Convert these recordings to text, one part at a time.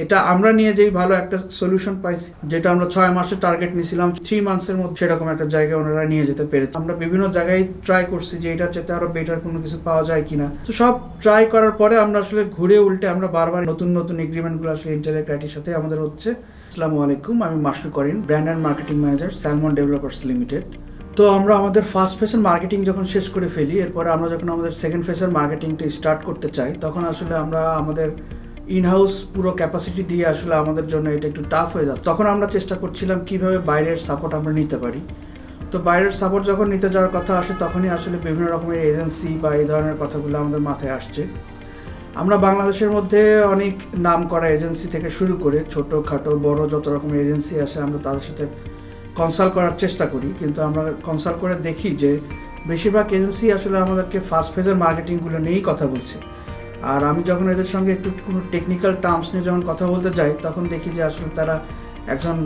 এটা আমরা নিয়ে যেই ভালো একটা সলিউশন পাইছি, যেটা আমরা 6 মাসের টার্গেট নিয়েছিলাম 3 মান্থসের মধ্যে সেরকম একটা জায়গায় ওনারা নিয়ে যেতে পেরেছে। আমরা বিভিন্ন জায়গায় ট্রাই করছি যে এটার চেয়ে আরো বেটার কোনো কিছু পাওয়া যায় কিনা। তো সব ট্রাই করার পরে আমরা আসলে ঘুরে উল্টে আমরা বারবার নতুন নতুন এগ্রিমেন্টগুলো আসলে ইন্টেলেক্ট আইটির সাথে আমাদের হচ্ছে। আসসালামু আলাইকুম, আমি Masud Karim, brand and marketing manager, Salmon Developers Limited. তো আমরা আমাদের ফার্স্ট ফেজের মার্কেটিং যখন শেষ করে ফেলি, এরপরে আমরা যখন আমাদের সেকেন্ড ফেজের মার্কেটিংটা স্টার্ট করতে চাই, তখন আসলে আমরা আমাদের ইনহাউস পুরো ক্যাপাসিটি দিয়ে আসলে আমাদের জন্য এটা একটু টাফ হয়ে যাচ্ছে। তখন আমরা চেষ্টা করছিলাম কিভাবে বাইরের সাপোর্ট আমরা নিতে পারি। তো বাইরের সাপোর্ট যখন নিতে যাওয়ার কথা আসে, তখনই আসলে বিভিন্ন রকমের এজেন্সি বা এই ধরনের কথাগুলো আমাদের মাথায় আসছে। আমরা বাংলাদেশের মধ্যে অনেক নাম করা এজেন্সি থেকে শুরু করে ছোটোখাটো বড় যত রকমের এজেন্সি আসে, আমরা তাদের সাথে কনসাল্ট করার চেষ্টা করি। কিন্তু আমরা কনসাল্ট করে দেখি যে বেশিরভাগ এজেন্সি আসলে আমাদেরকে ফার্স্ট ফেজের মার্কেটিংগুলো নিয়েই কথা বলছে। আর আমি যখন এদের সঙ্গে একটু কোনো টেকনিক্যাল টার্মস নিয়ে যখন কথা বলতে যাই, তখন দেখি যে আসলে তারা একজন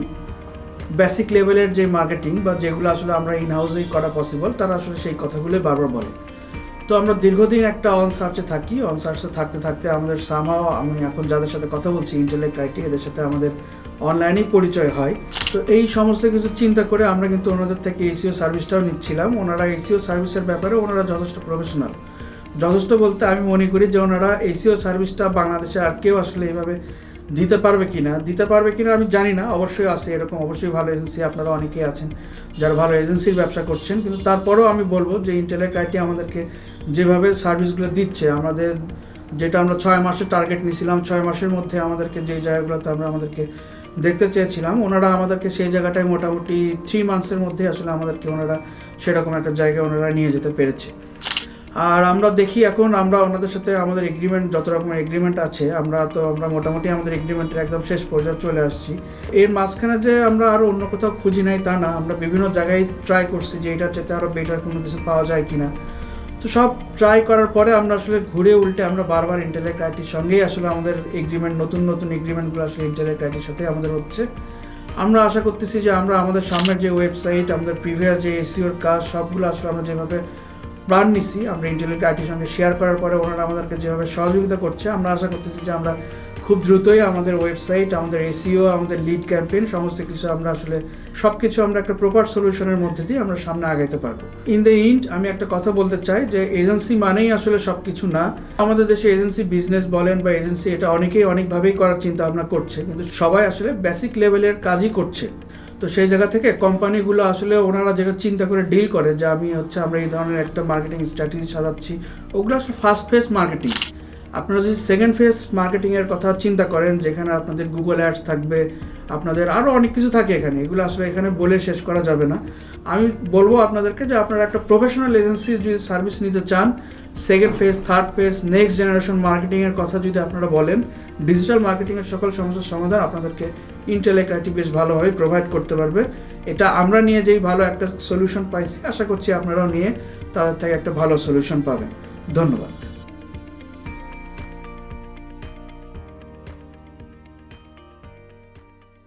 বেসিক লেভেলের যে মার্কেটিং বা যেগুলো আসলে আমরা ইনহাউসেই করা পসিবল, তারা আসলে সেই কথাগুলোই বারবার বলে। তো আমরা দীর্ঘদিন একটা অন সার্চে থাকি। অন সার্চে থাকতে থাকতে আমাদের সামাও, আমি এখন যাদের সাথে কথা বলছি ইন্টেলেক্ট আইটি, এদের সাথে আমাদের অনলাইনেই পরিচয় হয়। তো এই সমস্ত কিছু চিন্তা করে আমরা কিন্তু ওনাদের থেকে এসিও সার্ভিসটাও নিচ্ছিলাম। ওনারা এসিও সার্ভিসের ব্যাপারে ওনারা যথেষ্ট প্রফেশনাল। যথেষ্ট বলতে আমি মনে করি যে ওনারা এসিও সার্ভিসটা বাংলাদেশে আর কেউ আসলে এইভাবে দিতে পারবে কিনা আমি জানি না। অবশ্যই আছে এরকম, অবশ্যই ভালো এজেন্সি, আপনারা অনেকেই আছেন যারা ভালো এজেন্সির ব্যবসা করছেন। কিন্তু তারপরেও আমি বলবো যে ইন্টেলেক্ট আইটি আমাদেরকে যেভাবে সার্ভিসগুলো দিচ্ছে, আমাদের যেটা আমরা 6 মাসের টার্গেট নিয়েছিলাম, 6 মাসের মধ্যে আমাদেরকে যেই জায়গাগুলোতে আমরা আমাদেরকে দেখতে চেয়েছিলাম, ওনারা আমাদেরকে সেই জায়গাটায় মোটামুটি 3 মান্থসের মধ্যে আসলে আমাদেরকে ওনারা সেরকম একটা জায়গায় ওনারা নিয়ে যেতে পেরেছে। আর আমরা দেখি এখন আমরা ওনাদের সাথে আমাদের এগ্রিমেন্ট, যত রকমের এগ্রিমেন্ট আছে, আমরা মোটামুটি আমাদের এগ্রিমেন্টের একদম শেষ পর্যায়ে চলে আসছি। এর মাঝখানে যে আমরা আরও অন্য কোথাও খুঁজি নাই তা না, আমরা বিভিন্ন জায়গায় ট্রাই করছি যে এটার চেয়ে আরও বেটার কোনো কিছু পাওয়া যায় কিনা। তো সব ট্রাই করার পরে আমরা আসলে ঘুরে উল্টে আমরা বারবার ইন্টেলেক্ট আইটির সঙ্গেই আসলে আমাদের এগ্রিমেন্ট, নতুন নতুন এগ্রিমেন্টগুলো আসলে ইন্টেলেক্ট আইটির সাথে আমাদের হচ্ছে। আমরা আশা করতেছি যে আমরা আমাদের সামনের যে ওয়েবসাইট, আমাদের প্রিভিয়াস যে এসইওর কাজ, সবগুলো আসলে আমরা যেভাবে প্ল্যান নিছি, আমরা ইন্টেলেক্ট আইটির সঙ্গে শেয়ার করার পরে ওনারা আমাদেরকে যেভাবে সহযোগিতা করছে, আমরা আশা করতেছি যে আমরা খুব দ্রুতই আমাদের ওয়েবসাইট, আমাদের এসইও, আমাদের লিড ক্যাম্পেইন, সমস্ত কিছু আমরা আসলে সব কিছু আমরা একটা প্রপার সলিউশনের মধ্যে দিয়ে আমরা সামনে আগাইতে পারবো। ইন দ্য এন্ড আমি একটা কথা বলতে চাই যে এজেন্সি মানেই আসলে সব কিছু না। আমাদের দেশে এজেন্সি বিজনেস বলেন বা এজেন্সি, এটা অনেকেই অনেকভাবেই করার চিন্তা ভাবনা করছে, কিন্তু সবাই আসলে বেসিক লেভেলের কাজই করছে। তো সেই জায়গা থেকে কোম্পানিগুলো আসলে ওনারা যেটা চিন্তা করে ডিল করে যে আমরা এই ধরনের একটা মার্কেটিং স্ট্র্যাটেজি সাজাচ্ছি, ওগুলো আসলে ফার্স্ট ফেজ মার্কেটিং। আপনারা যদি সেকেন্ড ফেজ মার্কেটিংয়ের কথা চিন্তা করেন, যেখানে আপনাদের গুগল অ্যাডস থাকবে, আপনাদের আরও অনেক কিছু থাকে এখানে, এগুলো আসলে এখানে বলে শেষ করা যাবে না। আমি বলবো আপনাদেরকে যে আপনারা একটা প্রফেশনাল এজেন্সি যদি সার্ভিস নিতে চান, second phase, third phase, next generation মার্কেটিংয়ের কথা যদি আপনারা বলেন, ডিজিটাল মার্কেটিংয়ের সকল সমস্যার সমাধান আপনাদেরকে ইন্টেলেক্ট আইটি বেশ ভালোভাবে প্রোভাইড করতে পারবে। এটা আমরা নিয়ে যেই ভালো একটা সলিউশন পাইছি, আশা করছি আপনারাও নিয়ে তাদের থেকে একটা ভালো সলিউশন পাবেন। ধন্যবাদ।